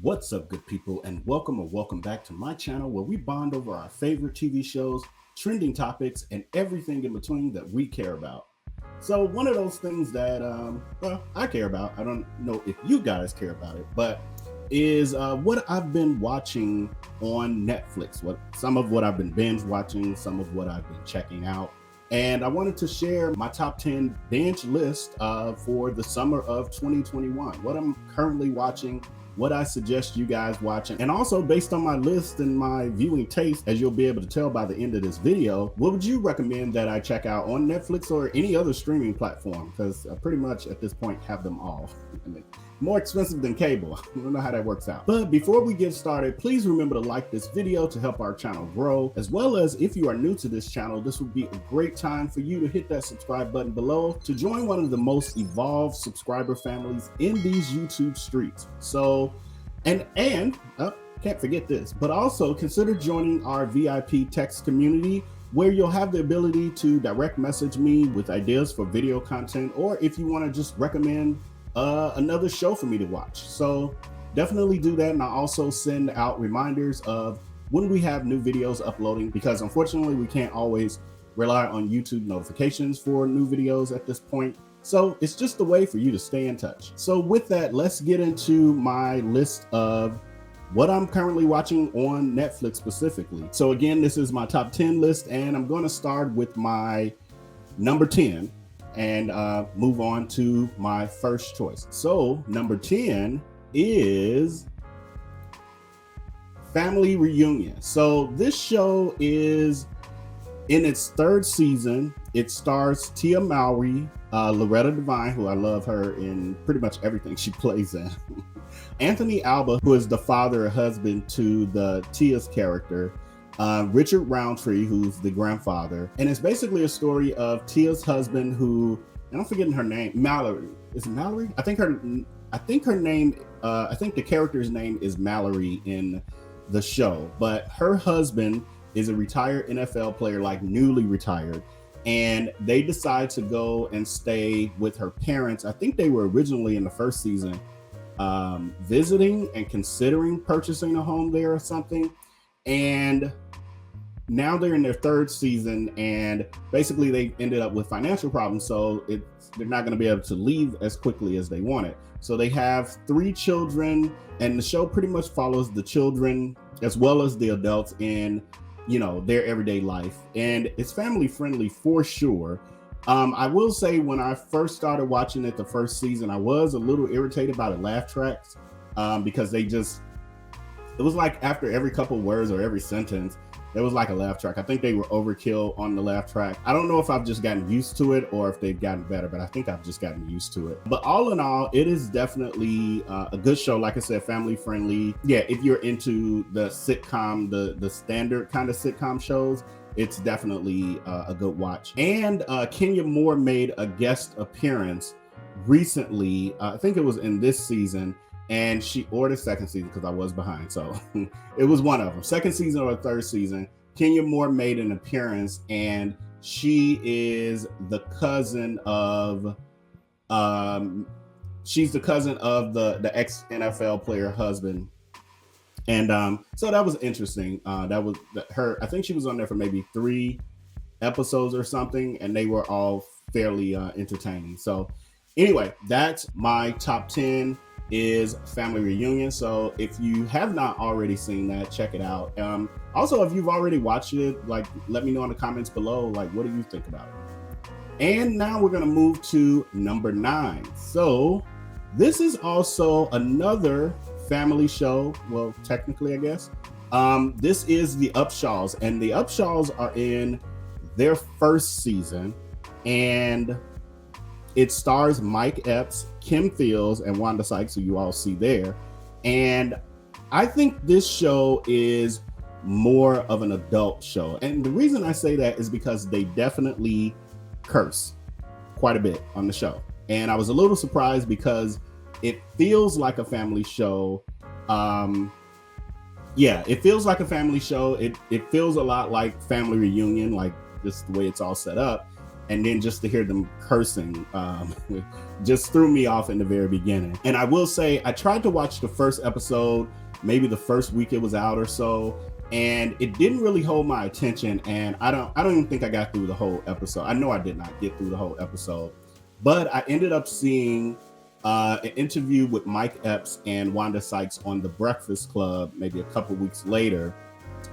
What's up, good people, and welcome back to my channel where we bond over our favorite TV shows, trending topics, and everything in between that we care about. So one of those things that, I care about, I don't know if you guys care about it, but is what I've been watching on Netflix. Some of what I've been binge watching, some of what I've been checking out. And I wanted to share my top 10 binge list for the summer of 2021, what I'm currently watching, what I suggest you guys watching, and also based on my list and my viewing taste, as you'll be able to tell by the end of this video, what would you recommend that I check out on Netflix or any other streaming platform? Because I pretty much at this point have them all. More expensive than cable. I don't know how that works out. But before we get started, please remember to like this video to help our channel grow, as well as if you are new to this channel, this would be a great time for you to hit that subscribe button below to join one of the most evolved subscriber families in these YouTube streets. So, can't forget this, but also consider joining our VIP text community, where you'll have the ability to direct message me with ideas for video content, or if you want to just recommend another show for me to watch. So definitely do that. And I also send out reminders of when we have new videos uploading, because unfortunately we can't always rely on YouTube notifications for new videos at this point. So it's just a way for you to stay in touch. So with that, let's get into my list of what I'm currently watching on Netflix specifically. So again, this is my top 10 list, and I'm going to start with my number 10 and move on to my first choice. So number 10 is Family Reunion. So this show is in its third season. It stars Tia Mowry, Loretta Devine, who I love her in pretty much everything she plays in, Anthony Alba, who is the father or husband to the Tia's character, Richard Roundtree, who's the grandfather. And it's basically a story of Tia's husband, who, and I'm forgetting her name, Mallory. Is it Mallory? I think her name, I think the character's name is Mallory in the show, but her husband is a retired NFL player, like newly retired. And they decide to go and stay with her parents. I think they were originally in the first season visiting and considering purchasing a home there or something. And now they're in their third season, and basically they ended up with financial problems. So they're not going to be able to leave as quickly as they wanted. So they have 3 children, and the show pretty much follows the children as well as the adults in, you know, their everyday life. And it's family friendly for sure. I will say when I first started watching it, the first season, I was a little irritated by the laugh tracks because it was like after every couple words or every sentence, there was like a laugh track. I think they were overkill on the laugh track. I don't know if I've just gotten used to it or if they've gotten better, but I think I've just gotten used to it. But all in all, it is definitely a good show. Like I said, family friendly. Yeah, if you're into the sitcom, the standard kind of sitcom shows, it's definitely a good watch. And Kenya Moore made a guest appearance recently. I think it was in this season. And the second season, because I was behind. So it was one of them. Second season or third season, Kenya Moore made an appearance, and she is the cousin of, she's the cousin of the ex NFL player husband. And so that was interesting. That was her. I think she was on there for maybe 3 episodes or something, and they were all fairly entertaining. So anyway, that's my top 10. Is Family Reunion. So if you have not already seen that, check it out. Also, if you've already watched it, like, let me know in the comments below, like, what do you think about it? And now we're gonna move to number 9. So this is also another family show. Well, technically, I guess. This is the Shawls, and the Shawls are in their first season, and it stars Mike Epps, Kim Fields, and Wanda Sykes, who you all see there. And I think this show is more of an adult show. And the reason I say that is because they definitely curse quite a bit on the show. And I was a little surprised because it feels like a family show. Yeah, it feels like a family show. It feels a lot like Family Reunion, like just the way it's all set up. and then just to hear them cursing just threw me off in the very beginning. And I will say, I tried to watch the first episode, maybe the first week it was out or so, and it didn't really hold my attention. And I don't even think I got through the whole episode. I know I did not get through the whole episode, but I ended up seeing an interview with Mike Epps and Wanda Sykes on The Breakfast Club maybe a couple weeks later.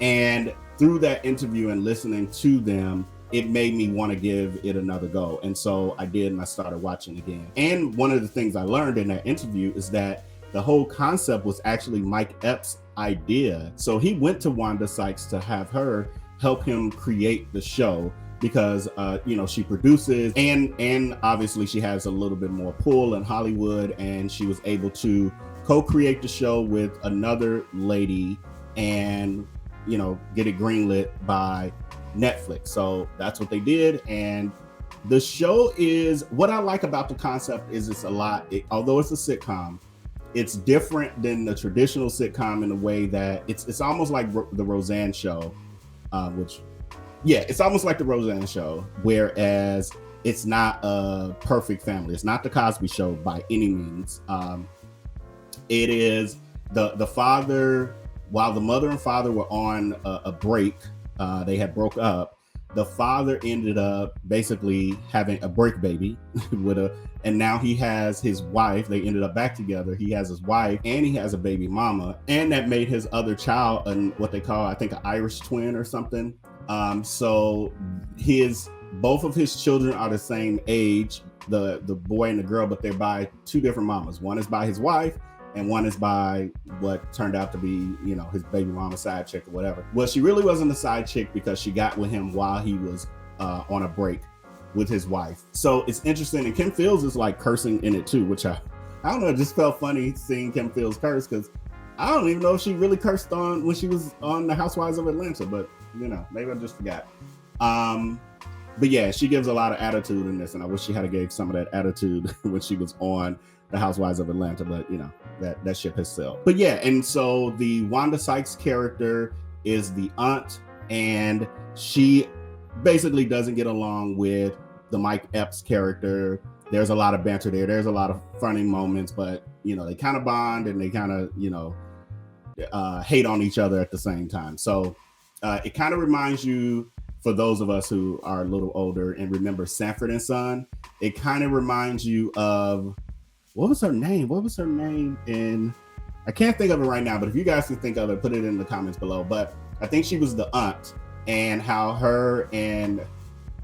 And through that interview and listening to them, it made me want to give it another go. And so I did, and I started watching again. And one of the things I learned in that interview is that the whole concept was actually Mike Epps' idea. So he went to Wanda Sykes to have her help him create the show because, she produces and obviously she has a little bit more pull in Hollywood, and she was able to co-create the show with another lady and, get it greenlit by Netflix. So that's what they did. And the show is, what I like about the concept is it's although it's a sitcom, it's different than the traditional sitcom in a way that it's almost like the Roseanne show, it's almost like the Roseanne show, whereas it's not a perfect family. It's not the Cosby Show by any means. It is the father, while the mother and father were on a break, they had broke up. The father ended up basically having a break baby and now he has his wife. They ended up back together. He has his wife and he has a baby mama, and that made his other child what they call, I think, an Irish twin or something. So both of his children are the same age, the boy and the girl, but they're by two different mamas. One is by his wife, and one is by what turned out to be, his baby mama side chick or whatever. Well, she really wasn't a side chick because she got with him while he was on a break with his wife. So it's interesting. And Kim Fields is like cursing in it too, which I don't know, it just felt funny seeing Kim Fields curse, because I don't even know if she really cursed when she was on The Housewives of Atlanta, but maybe I just forgot. But yeah, she gives a lot of attitude in this, and I wish she had gave some of that attitude when she was on The Housewives of Atlanta, but that ship has sailed. But yeah, and so the Wanda Sykes character is the aunt, and she basically doesn't get along with the Mike Epps character. There's a lot of banter there. There's a lot of funny moments, but they kind of bond and they kind of hate on each other at the same time. So it kind of reminds you, for those of us who are a little older and remember Sanford and Son, it kind of reminds you of, what was her name? And I can't think of it right now, but if you guys can think of it, put it in the comments below. But I think she was the aunt, and how her and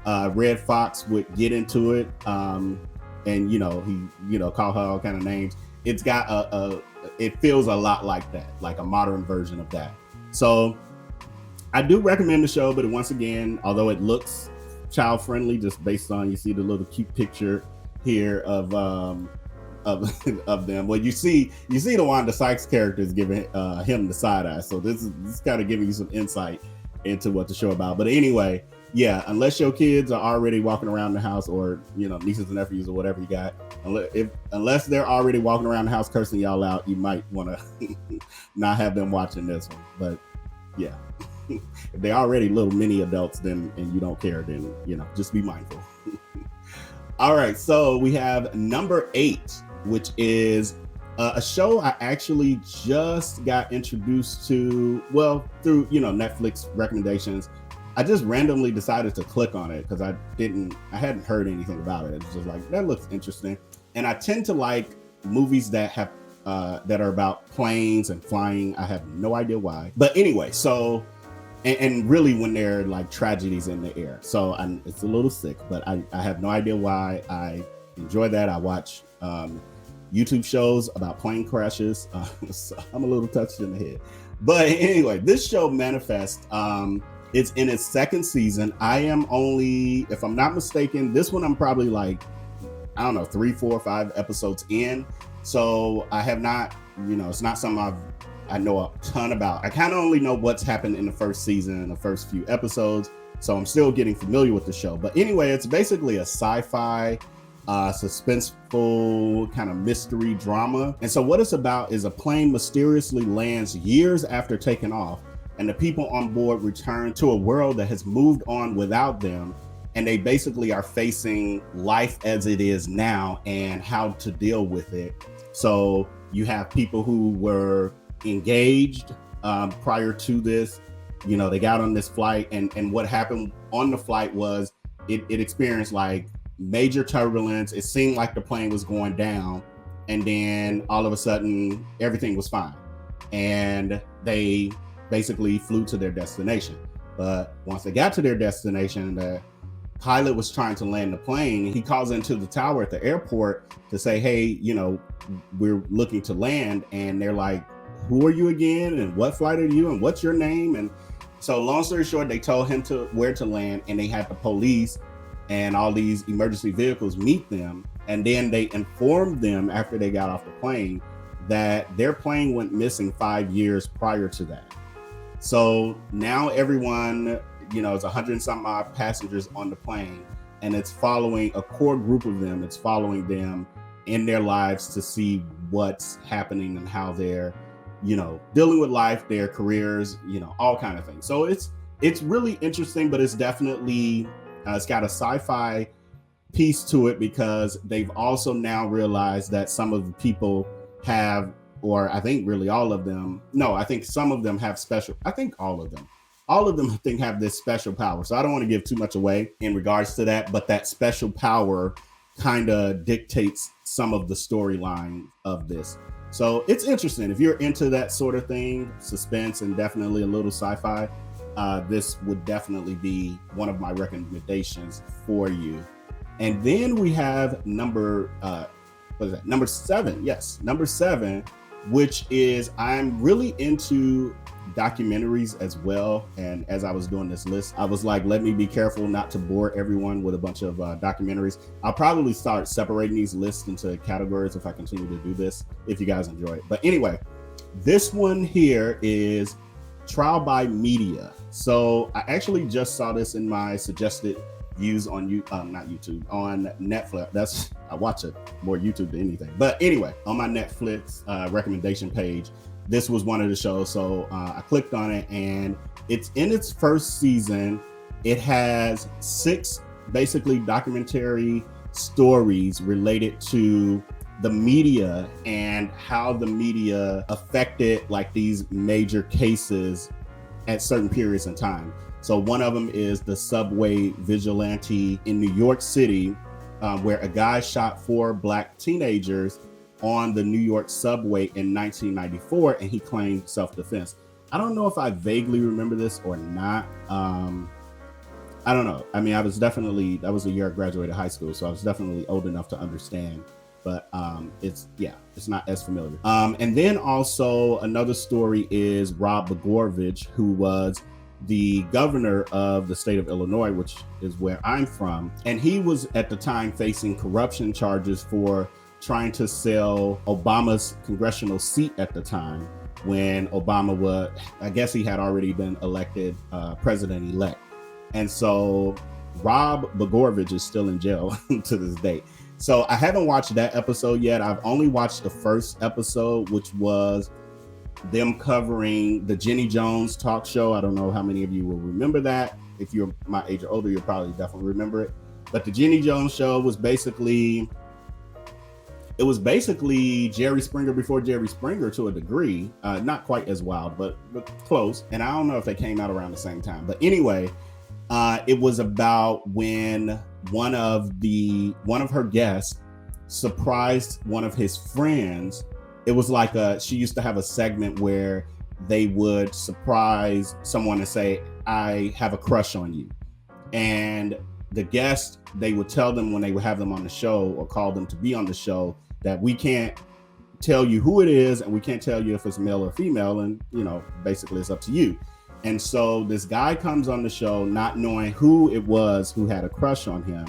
Red Fox would get into it. And he call her all kind of names. It's got it feels a lot like that, like a modern version of that. So I do recommend the show, but once again, although it looks child friendly, just based on, you see the little cute picture here of them. Well, you see the Wanda Sykes character is giving him the side eye. So this is kind of giving you some insight into what the show about. But anyway, yeah, unless your kids are already walking around the house, or nieces and nephews or whatever you got, unless they're already walking around the house cursing y'all out, you might want to not have them watching this one. But yeah, if they're already little mini adults, then, and you don't care, then just be mindful. All right, so we have number 8, which is a show I actually just got introduced to, through Netflix recommendations. I just randomly decided to click on it because I hadn't heard anything about it. It's just like, that looks interesting. And I tend to like movies that have that are about planes and flying. I have no idea why. But anyway, so and really when there are like tragedies in the air. So it's a little sick, but I have no idea why. I enjoy that. I watch YouTube shows about plane crashes. So I'm a little touched in the head. But anyway, this show Manifest, it's in its 2nd season. I am only, if I'm not mistaken, this one I'm probably like, I don't know, 3, 4, 5 episodes in. So I have not, it's not something I know a ton about. I kind of only know what's happened in the 1st season and the first few episodes. So I'm still getting familiar with the show. But anyway, it's basically a sci-fi, suspenseful kind of mystery drama. And so what it's about is a plane mysteriously lands years after taking off, and the people on board return to a world that has moved on without them. and they basically are facing life as it is now and how to deal with it. So you have people who were engaged prior to this. You know, they got on this flight, and what happened on the flight was it experienced like major turbulence. It seemed like the plane was going down, and then all of a sudden everything was fine, and they basically flew to their destination. But once they got to their destination, the pilot was trying to land the plane. He calls into the tower at the airport to say, hey, you know, we're looking to land. And they're like, who are you again? And what flight are you? And what's your name? And so long story short, they told him to where to land, and they had the police and all these emergency vehicles meet them. And then they informed them after they got off the plane that their plane went missing 5 years prior to that. So now everyone, you know, it's 100 and some odd passengers on the plane, and it's following a core group of them. It's following them in their lives to see what's happening and how they're, you know, dealing with life, their careers, you know, all kind of things. So it's really interesting, but it's definitely, it's got a sci-fi piece to it, because they've also now realized that some of the people have, or I think really all of them, no, I think some of them have special, I think all of them I think have this special power. So I don't want to give too much away in regards to that, but that special power kind of dictates some of the storyline of this. So it's interesting. If you're into that sort of thing, suspense and definitely a little sci-fi, this would definitely be one of my recommendations for you. And then we have number 7. Yes, number 7, which is, I'm really into documentaries as well. And as I was doing this list, I was like, let me be careful not to bore everyone with a bunch of documentaries. I'll probably start separating these lists into categories if I continue to do this, if you guys enjoy it. But anyway, this one here is Trial by Media. So I actually just saw this in my suggested views on not YouTube, on Netflix. I watch it more YouTube than anything. But anyway, on my Netflix recommendation page, this was one of the shows. So I clicked on it, and it's in its first season. It has 6 basically documentary stories related to the media and how the media affected like these major cases at certain periods in time. So one of them is the subway vigilante in New York City, where a guy shot 4 Black teenagers on the New York subway in 1994, and he claimed self-defense. I don't know if I vaguely remember this or not. I don't know. I mean, that was the year I graduated high school, so I was definitely old enough to understand, but it's not as familiar. And then also another story is Rob Blagojevich, who was the governor of the state of Illinois, which is where I'm from. And he was at the time facing corruption charges for trying to sell Obama's congressional seat at the time, when Obama I guess he had already been elected president-elect. And so Rob Blagojevich is still in jail to this day. So I haven't watched that episode yet. I've only watched the first episode, which was them covering the Jenny Jones talk show. I don't know how many of you will remember that. If you're my age or older, you'll probably definitely remember it. But the Jenny Jones show was basically Jerry Springer before Jerry Springer to a degree. Not quite as wild, but close. And I don't know if they came out around the same time. But anyway, it was about when one of her guests surprised one of his friends. It was like she used to have a segment where they would surprise someone and say, I have a crush on you. And the guest, they would tell them when they would have them on the show or call them to be on the show that we can't tell you who it is, and we can't tell you if it's male or female. And, you know, basically it's up to you. And so this guy comes on the show not knowing who it was who had a crush on him.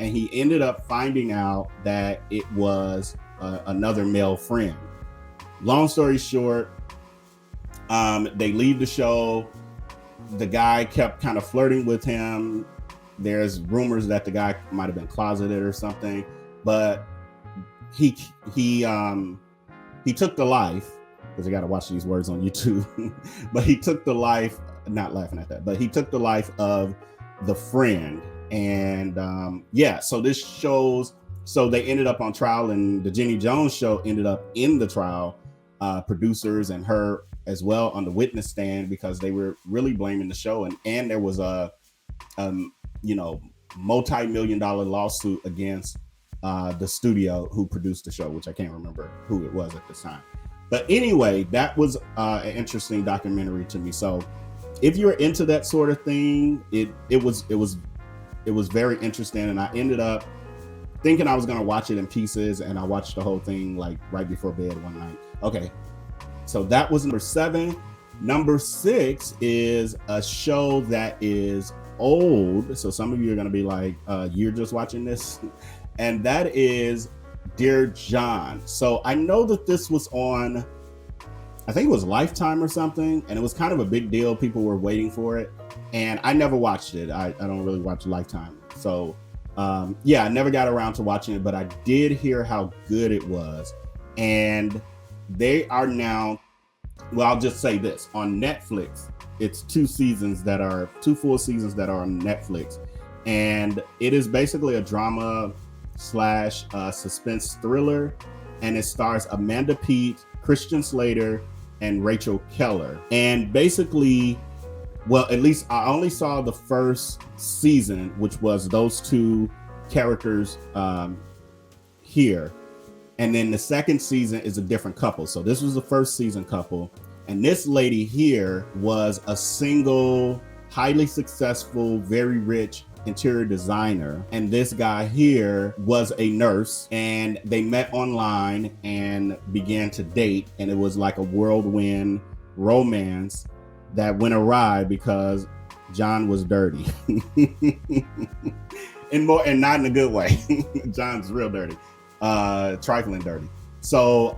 And he ended up finding out that it was another male friend. Long story short, they leave the show. The guy kept kind of flirting with him. There's rumors that the guy might have been closeted or something, but he took the life, because I got to watch these words on YouTube, but he took the life, not laughing at that, but he took the life of the friend. And yeah, so this shows, so they ended up on trial, and the Jenny Jones show ended up in the trial, producers and her as well on the witness stand, because they were really blaming the show. And there was a you know, multi-million-dollar lawsuit against the studio who produced the show, which I can't remember who it was at this time. But anyway, that was an interesting documentary to me. So if you're into that sort of thing, it was very interesting. And I ended up thinking I was going to watch it in pieces, and I watched the whole thing like right before bed one night. Okay, so that was number 7. Number 6 is a show that is old. So some of you are going to be like, you're just watching this. And that is Dear John. So I know that this was on, I think it was Lifetime or something, and it was kind of a big deal. People were waiting for it, and I never watched it. I don't really watch Lifetime. So yeah, I never got around to watching it, but I did hear how good it was. And they are now, well, I'll just say this, on Netflix, it's 2 full seasons that are on Netflix. And it is basically a drama / suspense thriller. And it stars Amanda Peet, Christian Slater, and Rachel Keller. And basically, well, at least I only saw the first season, which was those 2 characters here. And then the second season is a different couple. So this was the first season couple. And this lady here was a single, highly successful, very rich interior designer. And this guy here was a nurse, and they met online and began to date. And it was like a whirlwind romance that went awry because John was dirty. and not in a good way. John's real dirty, trifling dirty. So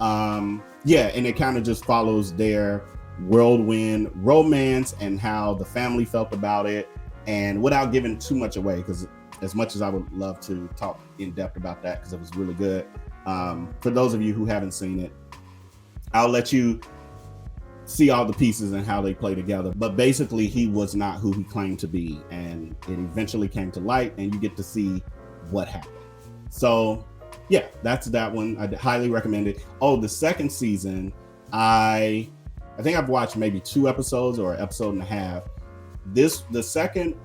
yeah, and it kind of just follows their whirlwind romance and how the family felt about it. And without giving too much away, because as much as I would love to talk in depth about that, because it was really good, for those of you who haven't seen it, I'll let you see all the pieces and how they play together. But basically, he was not who he claimed to be, and it eventually came to light, and you get to see what happened. So yeah, that's that one. I highly recommend it. Oh, the second season, I think I've watched maybe 2 episodes or an episode and a half. The second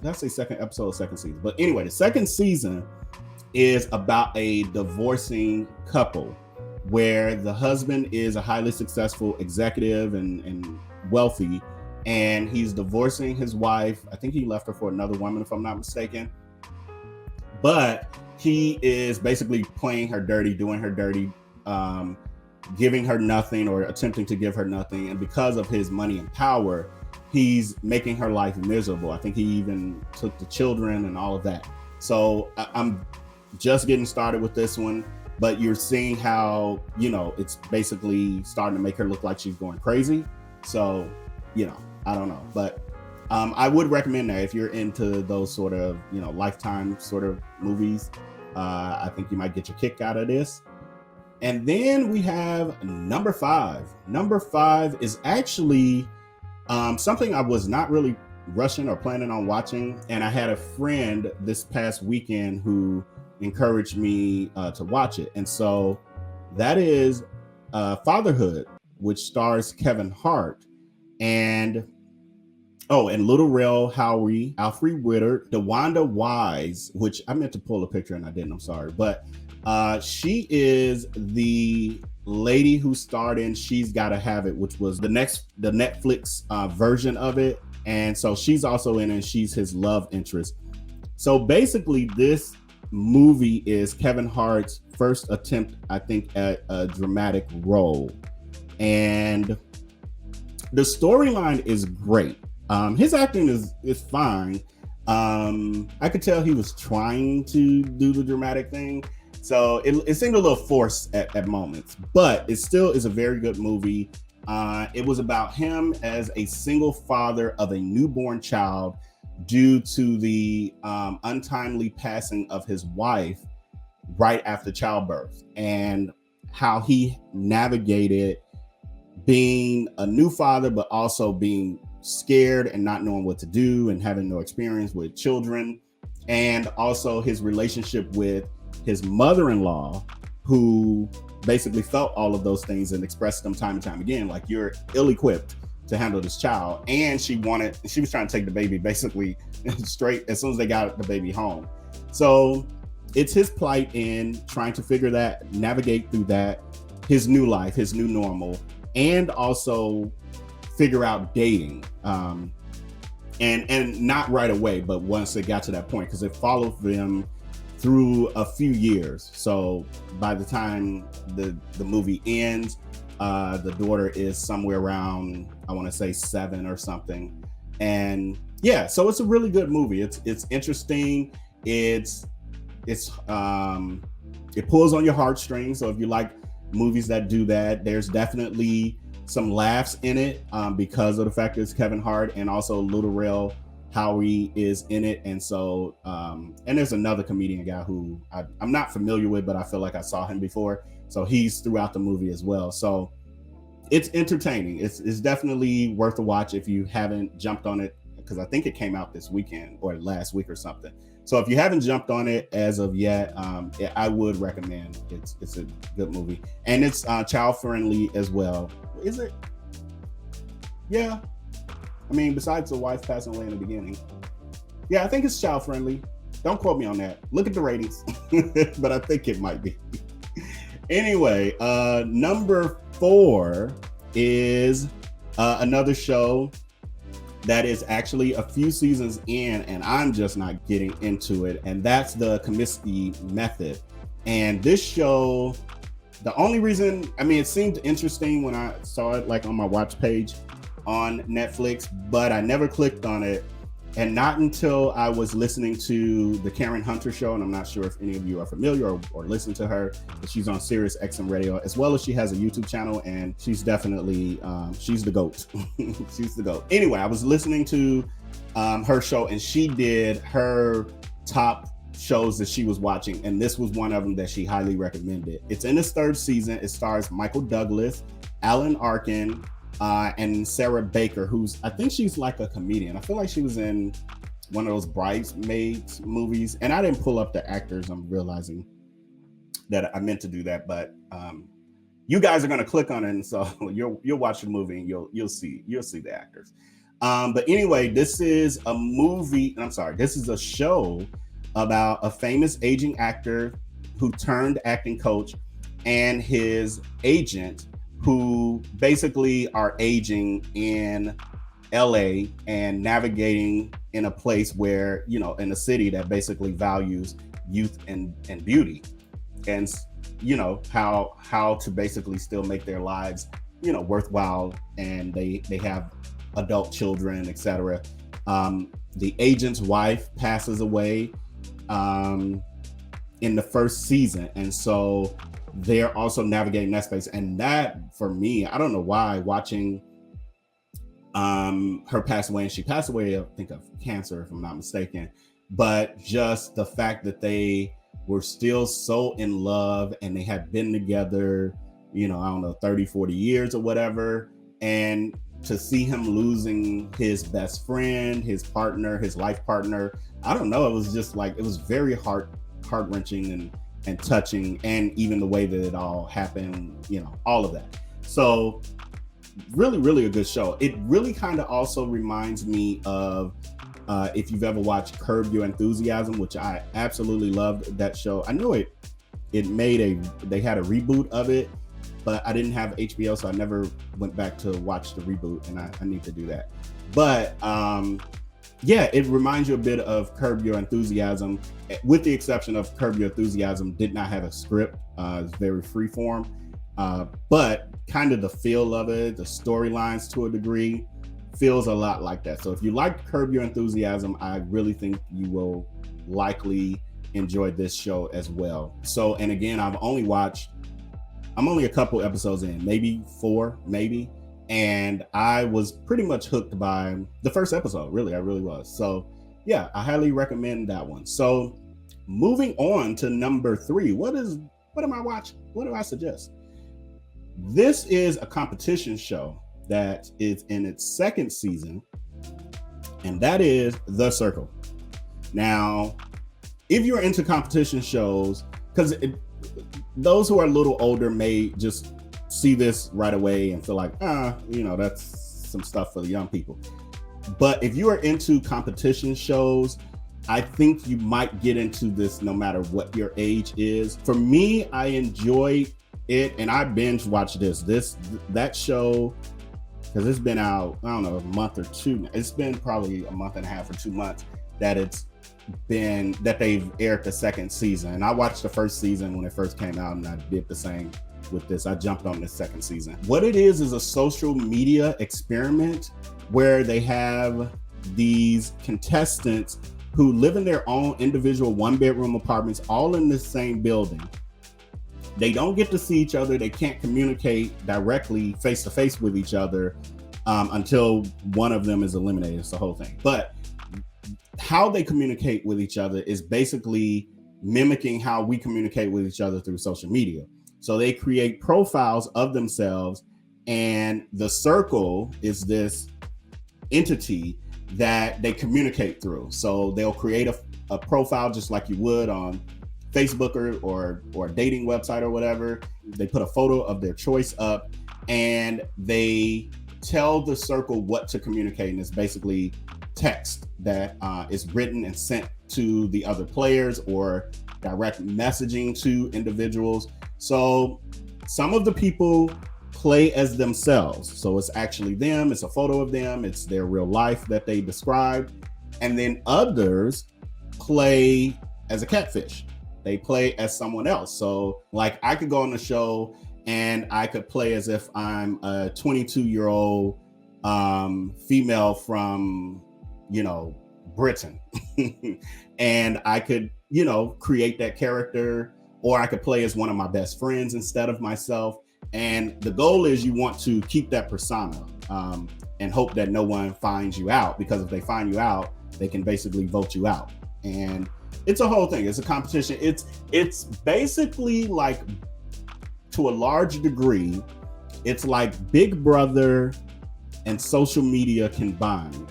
episode, second season. But anyway, the second season is about a divorcing couple where the husband is a highly successful executive and wealthy, and he's divorcing his wife. I think he left her for another woman, if I'm not mistaken. But he is basically playing her dirty, doing her dirty, giving her nothing or attempting to give her nothing. And because of his money and power, he's making her life miserable. I think he even took the children and all of that. So I'm just getting started with this one, but you're seeing how, it's basically starting to make her look like she's going crazy. So, I don't know, but I would recommend that if you're into those sort of, Lifetime sort of movies. I think you might get your kick out of this. And then we have number 5. Number 5 is actually something I was not really rushing or planning on watching. And I had a friend this past weekend who encouraged me to watch it. And so that is Fatherhood, which stars Kevin Hart and Little Rel Howery, Alfre Woodard, DeWanda Wise, which I meant to pull a picture and I didn't, I'm sorry. But she is the lady who starred in She's Gotta Have It, which was the Netflix version of it. And so she's also in it, and she's his love interest. So basically this movie is Kevin Hart's first attempt, I think, at a dramatic role. And the storyline is great. His acting is fine. I could tell he was trying to do the dramatic thing. So it seemed a little forced at moments, but it still is a very good movie. It was about him as a single father of a newborn child due to the untimely passing of his wife right after childbirth, and how he navigated being a new father, but also being scared and not knowing what to do and having no experience with children. and also his relationship with his mother-in-law, who basically felt all of those things and expressed them time and time again, like, you're ill-equipped to handle this child. And she was trying to take the baby basically straight as soon as they got the baby home. So it's his plight in trying to navigate through that, his new life, his new normal, and also figure out dating. And not right away, but once it got to that point, because it followed them through a few years. So by the time the movie ends, the daughter is somewhere around, I want to say 7 or something. And yeah, so it's a really good movie. It's interesting. It pulls on your heartstrings. So if you like movies that do that, there's definitely some laughs in it, because of the fact that it's Kevin Hart, and also Little Rel Howery is in it. And so and there's another comedian guy who I'm not familiar with, but I feel like I saw him before. So he's throughout the movie as well. So it's entertaining. It's definitely worth a watch if you haven't jumped on it, because I think it came out this weekend or last week or something. So if you haven't jumped on it as of yet, I would recommend. It's a good movie, and it's child friendly as well. Is it? Yeah. I mean, besides the wife passing away in the beginning. Yeah, I think it's child friendly. Don't quote me on that. Look at the ratings. But I think it might be. Anyway, number 4 is another show that is actually a few seasons in, and I'm just not getting into it. And that's the Kominsky Method. And this show, the only reason, I mean, it seemed interesting when I saw it like on my watch page on Netflix, but I never clicked on it. And not until I was listening to the Karen Hunter show, and I'm not sure if any of you are familiar or listen to her, but she's on Sirius XM Radio, as well as she has a YouTube channel, and she's definitely, she's the GOAT. She's the GOAT. Anyway, I was listening to her show, and she did her top shows that she was watching, and this was one of them that she highly recommended. It's in its 3rd season. It stars Michael Douglas, Alan Arkin, and Sarah Baker, I think she's like a comedian. I feel like she was in one of those Bridesmaids movies, and I didn't pull up the actors. I'm realizing that I meant to do that, but you guys are going to click on it, and so you'll watch the movie and you'll see the actors. But anyway, this is a movie. I'm sorry, this is a show about a famous aging actor who turned acting coach and his agent, who basically are aging in LA and navigating in a place where, in a city that basically values youth and beauty, and how to basically still make their lives, worthwhile, and they have adult children, etc. The agent's wife passes away in the 1st season, and so they're also navigating that space. And that, for me, I don't know why, watching her pass away, and she passed away, I think, of cancer, if I'm not mistaken, but just the fact that they were still so in love, and they had been together, I don't know, 30, 40 years or whatever. And to see him losing his best friend, his partner, his life partner, I don't know, it was just like, it was very heart-wrenching and touching, and even the way that it all happened, all of that. So really, really a good show. It really kind of also reminds me of, if you've ever watched Curb Your Enthusiasm, which I absolutely loved that show. I know they had a reboot of it, but I didn't have HBO, so I never went back to watch the reboot, and I need to do that. But yeah, it reminds you a bit of Curb Your Enthusiasm, with the exception of Curb Your Enthusiasm did not have a script. It's very freeform, but kind of the feel of it, the storylines to a degree, feels a lot like that. So if you like Curb Your Enthusiasm, I really think you will likely enjoy this show as well. So, and again, I'm only a couple episodes in, maybe 4, and I was pretty much hooked by the first episode. Really, I really was. So yeah, I highly recommend that one. So moving on to number 3, what am I watching? What do I suggest? This is a competition show that is in its 2nd season, and that is The Circle. Now, if you're into competition shows, because those who are a little older may just see this right away and feel like, that's some stuff for the young people. But if you are into competition shows, I think you might get into this no matter what your age is. For me, I enjoy it, and I binge watch that show, because it's been out, I don't know, a month or two. It's been probably a month and a half or 2 months that they've aired the second season. And I watched the first season when it first came out, and I did the same with this. I jumped on the second season. What it is a social media experiment where they have these contestants who live in their own individual 1-bedroom apartments, all in the same building. They don't get to see each other. They can't communicate directly face to face with each other until one of them is eliminated. It's the whole thing. But how they communicate with each other is basically mimicking how we communicate with each other through social media. So they create profiles of themselves, and the circle is this entity that they communicate through. So they'll create a profile just like you would on Facebook or a dating website or whatever. They put a photo of their choice up, and they tell the circle what to communicate. And it's basically text that is written and sent to the other players, or direct messaging to individuals. So some of the people play as themselves. So it's actually them, it's a photo of them, it's their real life that they described. And then others play as a catfish. They play as someone else. So like I could go on the show and I could play as if I'm a 22-year-old female from, Britain. And I could, create that character, or I could play as one of my best friends instead of myself. And the goal is you want to keep that persona and hope that no one finds you out, because if they find you out, they can basically vote you out. And it's a whole thing. It's a competition. It's basically like, to a large degree, it's like Big Brother and social media combined.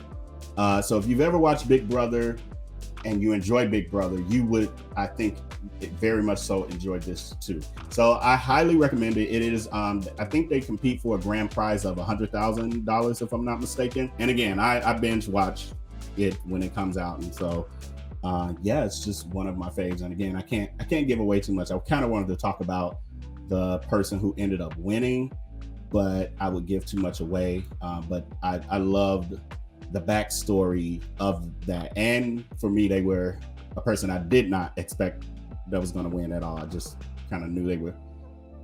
So if you've ever watched Big Brother and you enjoy Big Brother, you would, I think, very much so enjoy this too. So I highly recommend it. It is, I think they compete for a grand prize of $100,000 if I'm not mistaken. And again, I binge watch it when it comes out, and so it's just one of my faves. And again, I can't give away too much. I kind of wanted to talk about the person who ended up winning, but I would give too much away. But I loved the backstory of that. And for me, they were a person I did not expect that was going to win at all. I just kind of knew they were,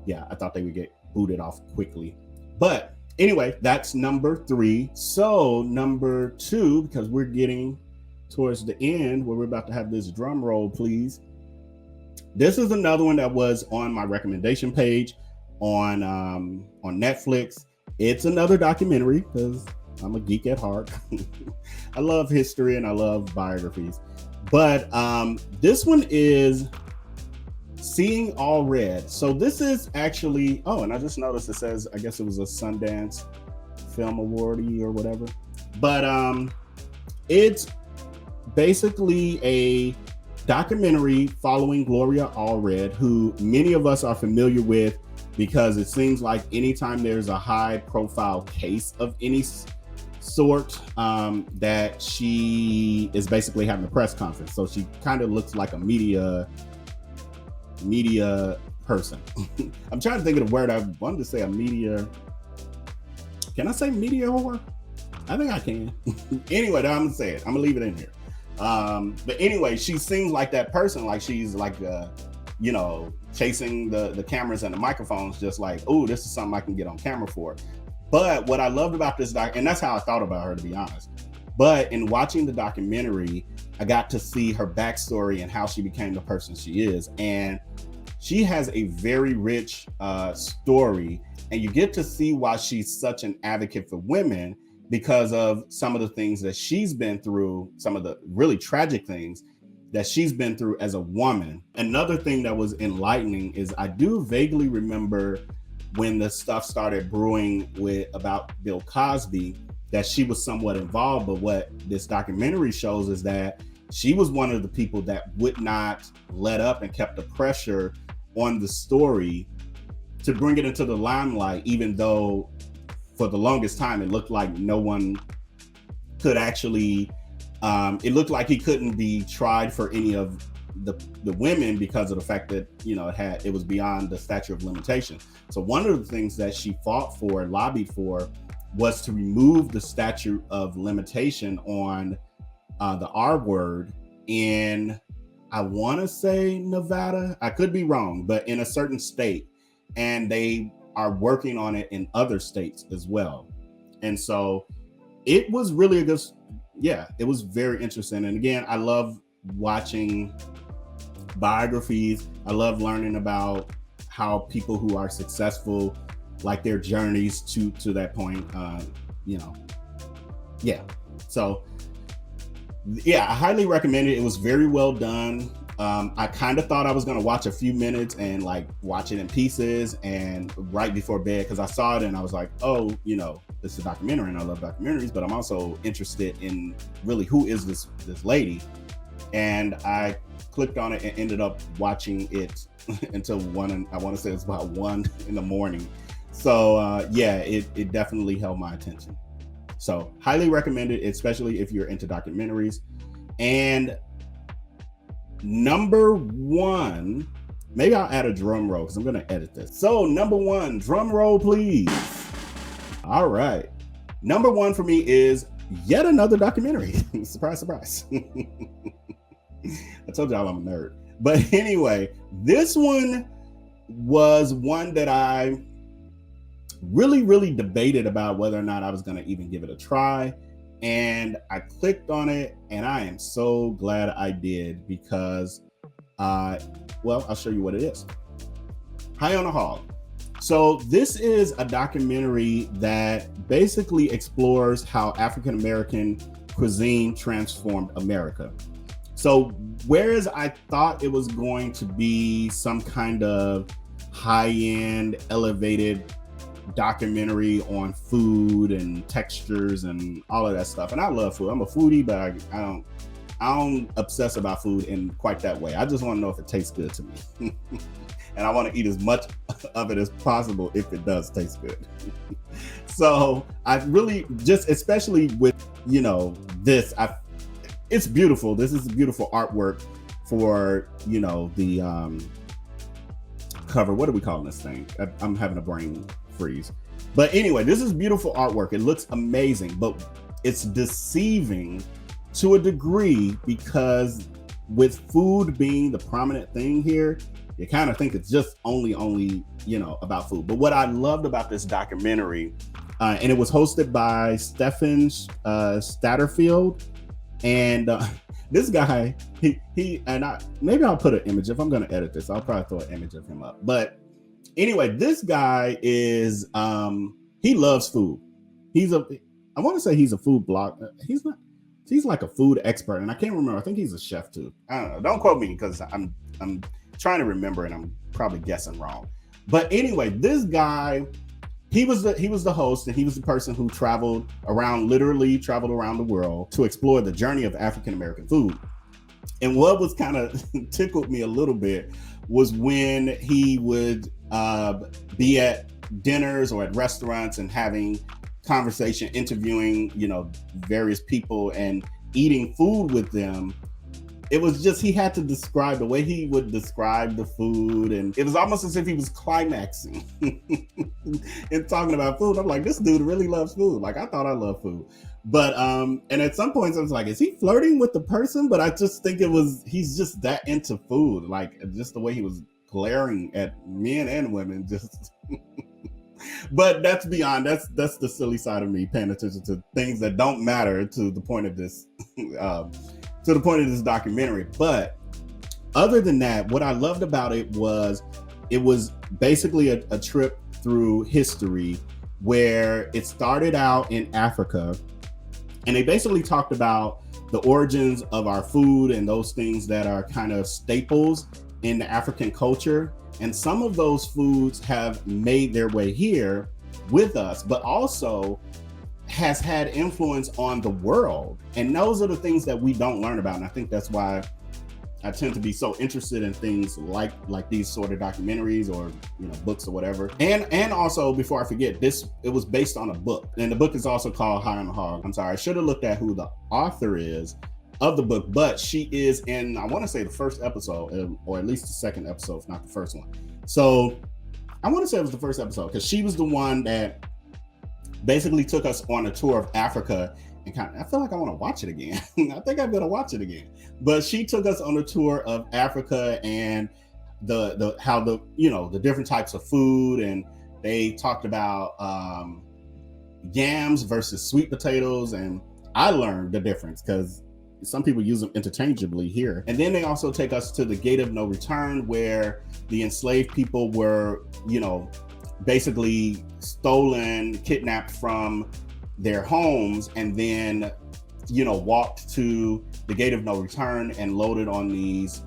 I thought they would get booted off quickly. But anyway, that's number 3. So number 2, because we're getting towards the end where we're about to have this drum roll, please. This is another one that was on my recommendation page on Netflix. It's another documentary, because I'm a geek at heart. I love history and I love biographies. But this one is Seeing All Red. So this is actually, and I just noticed it says, I guess it was a Sundance Film Awardee or whatever. But it's basically a documentary following Gloria Allred, who many of us are familiar with, because it seems like anytime there's a high profile case of any sort, that she is basically having a press conference. So she kind of looks like a media person. I'm trying to think of the word. I wanted to say a media. Can I say media whore? I think I can. Anyway, I'm gonna say it. I'm gonna leave it in here. But anyway, she seems like that person. Like she's like, chasing the cameras and the microphones, just like, oh, this is something I can get on camera for. But what I loved about this and that's how I thought about her, to be honest. But in watching the documentary, I got to see her backstory and how she became the person she is. And she has a very rich story, and you get to see why she's such an advocate for women, because of some of the things that she's been through, some of the really tragic things that she's been through as a woman. Another thing that was enlightening is I do vaguely remember when the stuff started brewing about Bill Cosby, that she was somewhat involved. But what this documentary shows is that she was one of the people that would not let up and kept the pressure on the story to bring it into the limelight, even though for the longest time it looked like no one could actually, it looked like he couldn't be tried for any of the women because of the fact that, you know, it was beyond the statute of limitation. So one of the things that she fought for and lobbied for was to remove the statute of limitation on the R word in, I want to say Nevada, I could be wrong, but in a certain state, and they are working on it in other states as well. And so it was really a good, it was very interesting. And again, I love watching biographies. I love learning about how people who are successful, like their journeys to that point, So I highly recommend it. It was very well done. I kind of thought I was going to watch a few minutes and like watch it in pieces and right before bed, because I saw it and I was like, oh, you know, this is a documentary and I love documentaries, but I'm also interested in really who is this lady. And I clicked on it and ended up watching it until I want to say it's about 1 a.m. So it definitely held my attention. So highly recommend it, especially if you're into documentaries. And number one, maybe I'll add a drum roll because I'm going to edit this. So number one, drum roll, please. All right. Number one for me is yet another documentary. Surprise, surprise. I told y'all I'm a nerd. But anyway, this one was one that I really debated about whether or not I was going to even give it a try. And I clicked on it and I am so glad I did because, I'll show you what it is. High on a Hog. So this is a documentary that basically explores how African-American cuisine transformed America. So whereas I thought it was going to be some kind of high-end, elevated documentary on food and textures and all of that stuff, and I love food. I'm a foodie, but I don't obsess about food in quite that way. I just want to know if it tastes good to me. And I want to eat as much of it as possible if it does taste good. So I really just, especially with, you know, this, it's beautiful. This is beautiful artwork for, you know, the cover. What are we calling this thing? I'm having a brain freeze. But anyway, this is beautiful artwork. It looks amazing, but it's deceiving to a degree because with food being the prominent thing here, you kind of think it's just only, you know, about food. But what I loved about this documentary, and it was hosted by Stephen Statterfield, and this guy, maybe I'll put an image. If I'm going to edit this, I'll probably throw an image of him up. But anyway, this guy is, he loves food. I want to say he's a food blogger. He's like a food expert, and I can't remember. I think he's a chef too. I don't know. Don't quote me because I'm trying to remember and I'm probably guessing wrong. But anyway, this guy, he was the host, and he was the person who literally traveled around the world to explore the journey of African-American food. And what was kind of tickled me a little bit was when he would be at dinners or at restaurants and having conversation, interviewing, you know, various people and eating food with them. It was just, he had to describe the way he would describe the food, and it was almost as if he was climaxing in talking about food. I'm like, this dude really loves food. Like, I thought I loved food. But and at some points I was like, is he flirting with the person? But I just think he's just that into food. Like, just the way he was glaring at men and women, just but that's beyond, that's the silly side of me, paying attention to things that don't matter to the point of this documentary. But other than that, what I loved about it was basically a trip through history where it started out in Africa, and they basically talked about the origins of our food and those things that are kind of staples in the African culture. And some of those foods have made their way here with us, but also has had influence on the world. And those are the things that we don't learn about. And I think that's why I tend to be so interested in things like these sort of documentaries or, you know, books or whatever. And also, before I forget, it was based on a book, and the book is also called High on the Hog. I'm sorry, I should have looked at who the author is of the book, but she is in, I want to say, the first episode, or at least the second episode, if not the first one. So I want to say it was the first episode, because she was the one that basically took us on a tour of Africa. And I feel like I want to watch it again. I think I'm gonna watch it again. But she took us on a tour of Africa and how the different types of food, and they talked about yams versus sweet potatoes, and I learned the difference because some people use them interchangeably here. And then they also take us to the Gate of No Return, where the enslaved people were, you know, basically stolen, kidnapped from their homes, and then, you know, walked to the Gate of No Return and loaded on these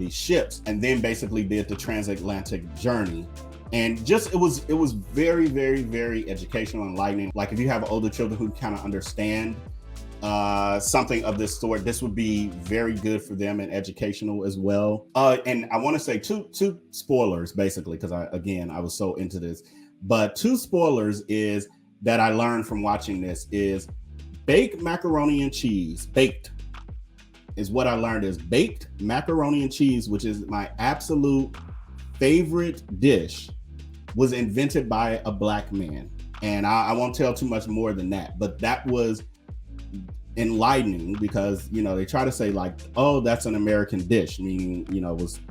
ships, and then basically did the transatlantic journey. And just it was very, very, very educational and enlightening. Like, if you have older children who kind of understand something of this sort, this would be very good for them and educational as well. And I want to say two spoilers, basically, because I was so into this. But two spoilers is that I learned from watching this is baked macaroni and cheese. Baked is what I learned, is baked macaroni and cheese, which is my absolute favorite dish, was invented by a Black man. And I won't tell too much more than that, but that was enlightening, because, you know, they try to say like, oh, that's an American dish, meaning, you know, it was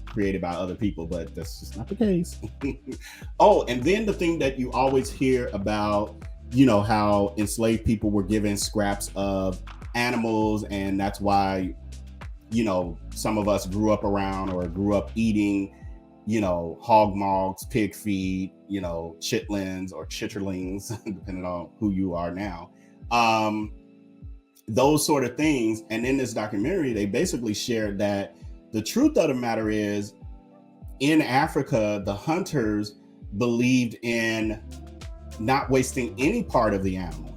created by other people, but that's just not the case. Oh, and then the thing that you always hear about, you know, how enslaved people were given scraps of animals, and that's why, you know, some of us grew up eating, you know, hog maws, pig feet, you know, chitlins or chitterlings, depending on who you are now. Those sort of things. And in this documentary, they basically shared that the truth of the matter is, in Africa, the hunters believed in not wasting any part of the animal.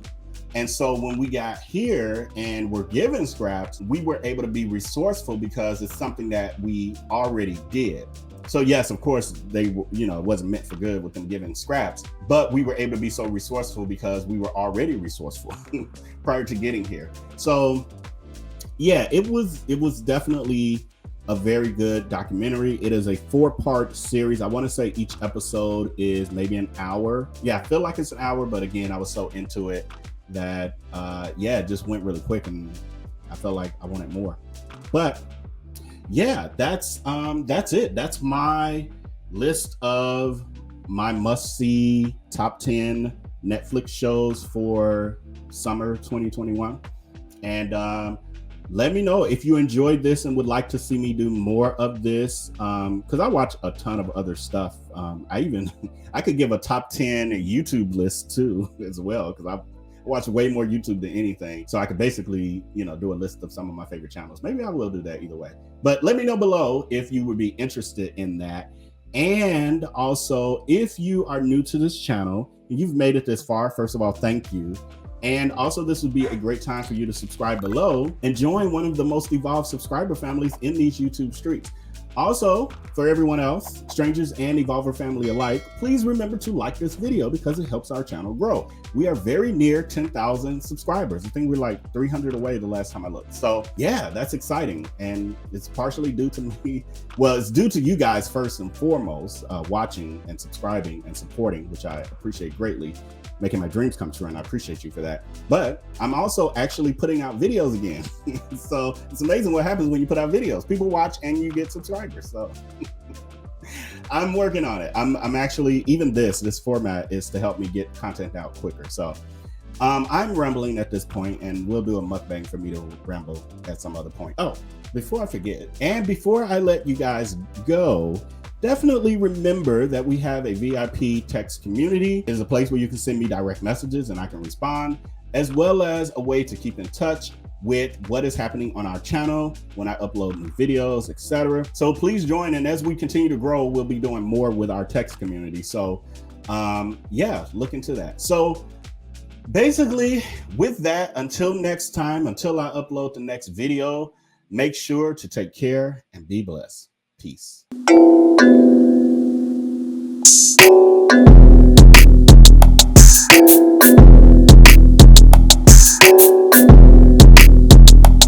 And so when we got here and were given scraps, we were able to be resourceful because it's something that we already did. So yes, of course, they, you know, it wasn't meant for good with them giving scraps, but we were able to be so resourceful because we were already resourceful prior to getting here. So yeah, it was definitely a very good documentary. It is a 4-part series. I want to say each episode is maybe an hour. Yeah, I feel like it's an hour, but again, I was so into it that it just went really quick, and I felt like I wanted more. But yeah, that's it. That's my list of my must-see top 10 Netflix shows for summer 2021. And let me know if you enjoyed this and would like to see me do more of this, because I watch a ton of other stuff. I could give a top 10 YouTube list too as well, because I watch way more YouTube than anything. So I could basically, you know, do a list of some of my favorite channels. Maybe I will do that either way. But let me know below if you would be interested in that. And also, if you are new to this channel and you've made it this far, first of all, thank you. And also, this would be a great time for you to subscribe below and join one of the most evolved subscriber families in these YouTube streets. Also, for everyone else, strangers and Evolver family alike, please remember to like this video because it helps our channel grow. We are very near 10,000 subscribers. I think we're like 300 away the last time I looked. So yeah, that's exciting. And it's partially due to me. Well, it's due to you guys first and foremost, watching and subscribing and supporting, which I appreciate greatly, making my dreams come true, and I appreciate you for that. But I'm also actually putting out videos again. So it's amazing what happens when you put out videos. People watch and you get subscribers. So I'm working on it. I'm actually, even this format is to help me get content out quicker. So I'm rambling at this point, and we'll do a mukbang for me to ramble at some other point. Oh, before I forget, and before I let you guys go, definitely remember that we have a VIP text community. It is a place where you can send me direct messages and I can respond, as well as a way to keep in touch with what is happening on our channel when I upload new videos, etc. So please join, and as we continue to grow, we'll be doing more with our text community. So yeah, look into that. So basically, with that, until next time, until I upload the next video, make sure to take care and be blessed. Peace.